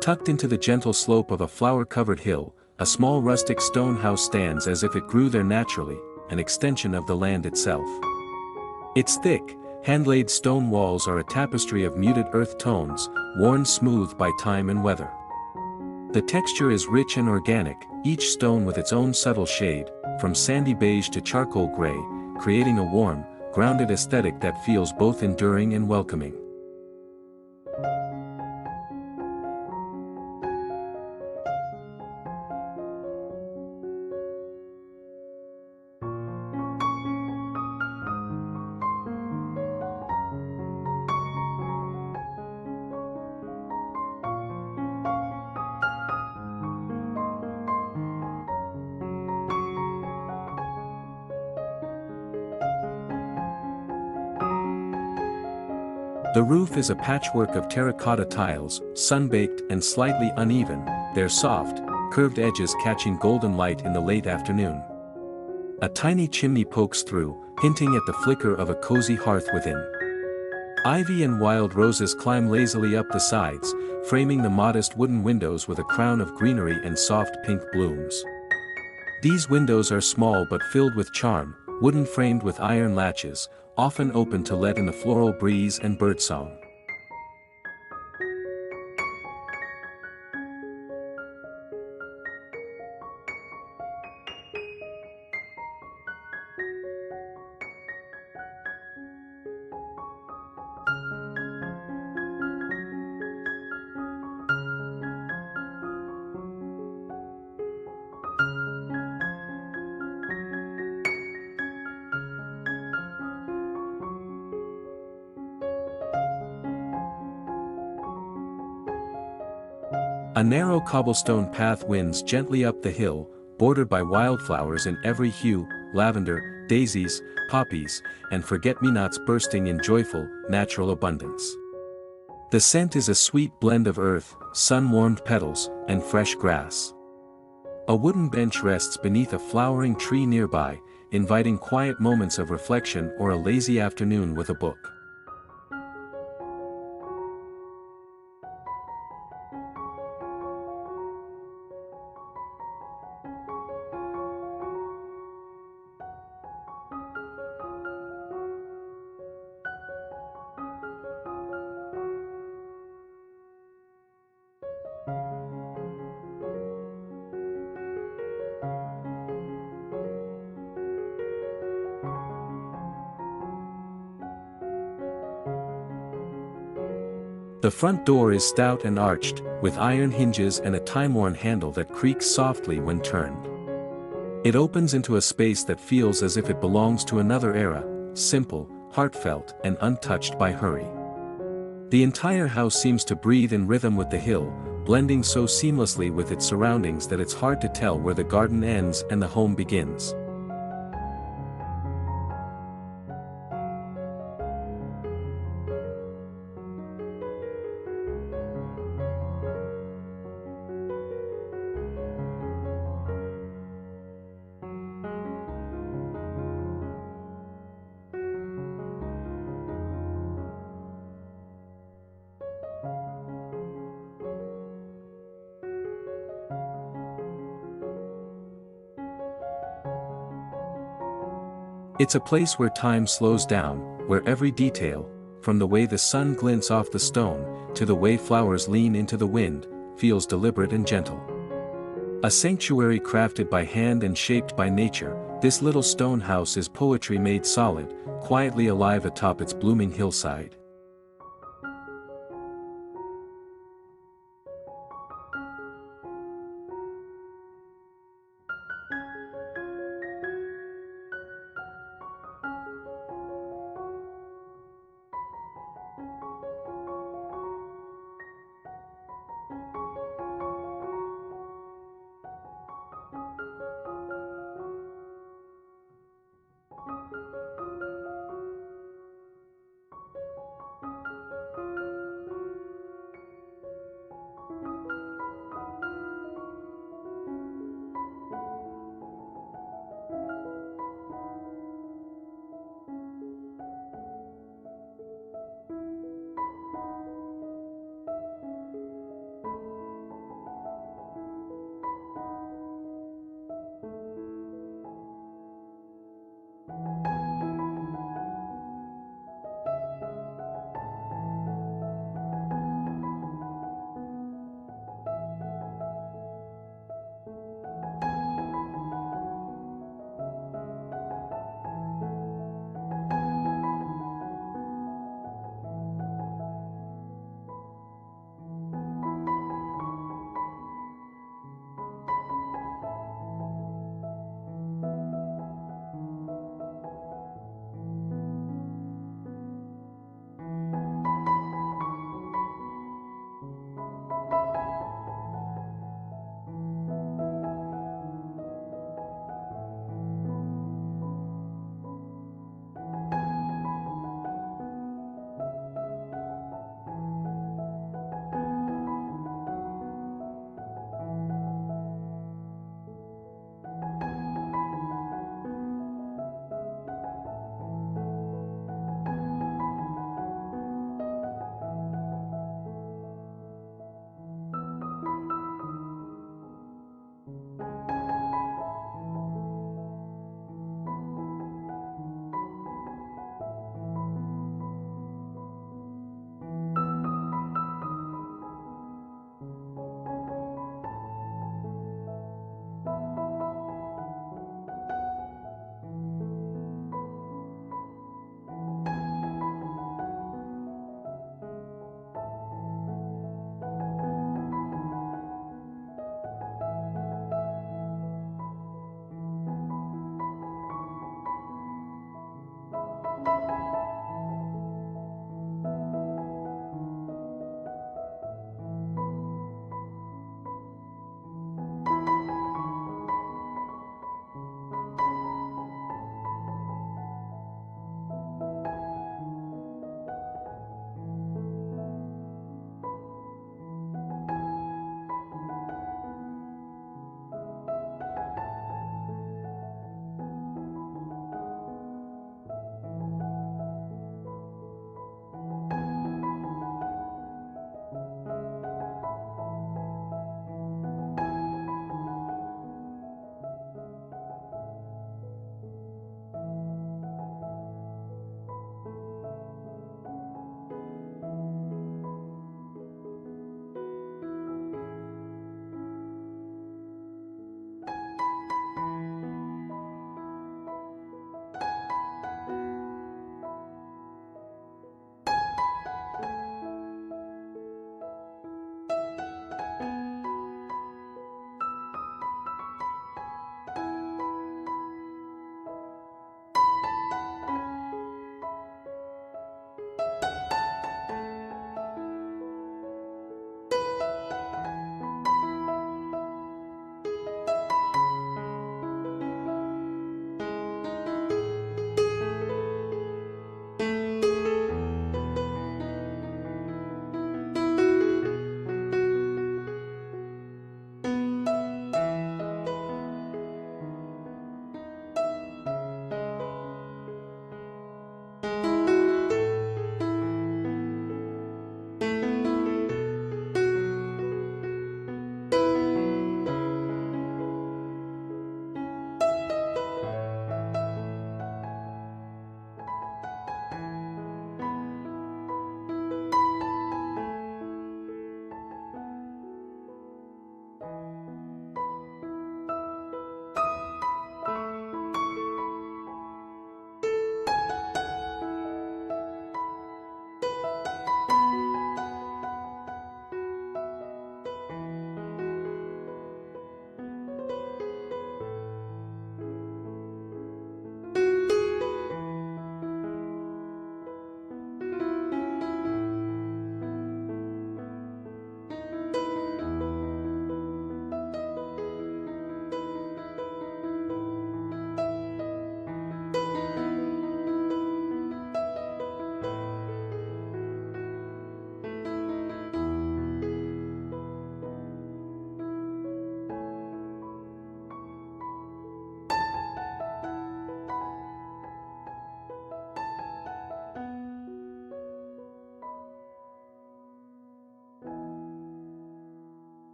Tucked into the gentle slope of a flower-covered hill, a small rustic stone house stands as if it grew there naturally, an extension of the land itself. Its thick, hand-laid stone walls are a tapestry of muted earth tones, worn smooth by time and weather. The texture is rich and organic, each stone with its own subtle shade, from sandy beige to charcoal gray, creating a warm, grounded aesthetic that feels both enduring and welcoming. The roof is a patchwork of terracotta tiles, sun-baked and slightly uneven, their soft, curved edges catching golden light in the late afternoon. A tiny chimney pokes through, hinting at the flicker of a cozy hearth within. Ivy and wild roses climb lazily up the sides, framing the modest wooden windows with a crown of greenery and soft pink blooms. These windows are small but filled with charm, wooden framed with iron latches, often open to let in the floral breeze and birdsong. A narrow cobblestone path winds gently up the hill, bordered by wildflowers in every hue, lavender, daisies, poppies, and forget-me-nots bursting in joyful, natural abundance. The scent is a sweet blend of earth, sun-warmed petals, and fresh grass. A wooden bench rests beneath a flowering tree nearby, inviting quiet moments of reflection or a lazy afternoon with a book. The front door is stout and arched, with iron hinges and a time-worn handle that creaks softly when turned. It opens into a space that feels as if it belongs to another era, simple, heartfelt, and untouched by hurry. The entire house seems to breathe in rhythm with the hill, blending so seamlessly with its surroundings that it's hard to tell where the garden ends and the home begins. It's a place where time slows down, where every detail, from the way the sun glints off the stone, to the way flowers lean into the wind, feels deliberate and gentle. A sanctuary crafted by hand and shaped by nature, this little stone house is poetry made solid, quietly alive atop its blooming hillside.